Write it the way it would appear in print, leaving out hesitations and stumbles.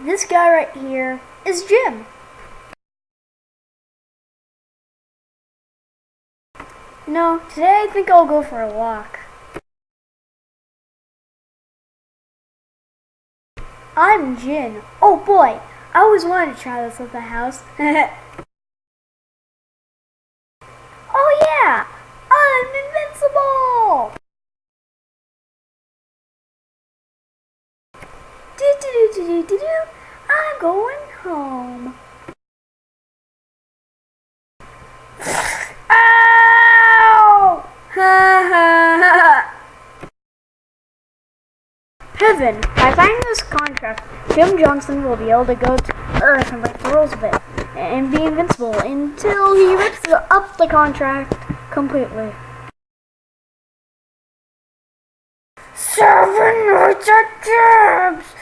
This guy right here is Jim. No, today I think I'll go for a walk. I'm Jin. Oh boy, I always wanted to try this at the house. Oh yeah, I'm invincible! Do do do do do do do. I'm going home. Ow! Ha ha ha! Heaven, by signing this contract, Jim Johnson will be able to go to Earth and break the rules of it, and be invincible until he rips up the contract completely. 7 executives!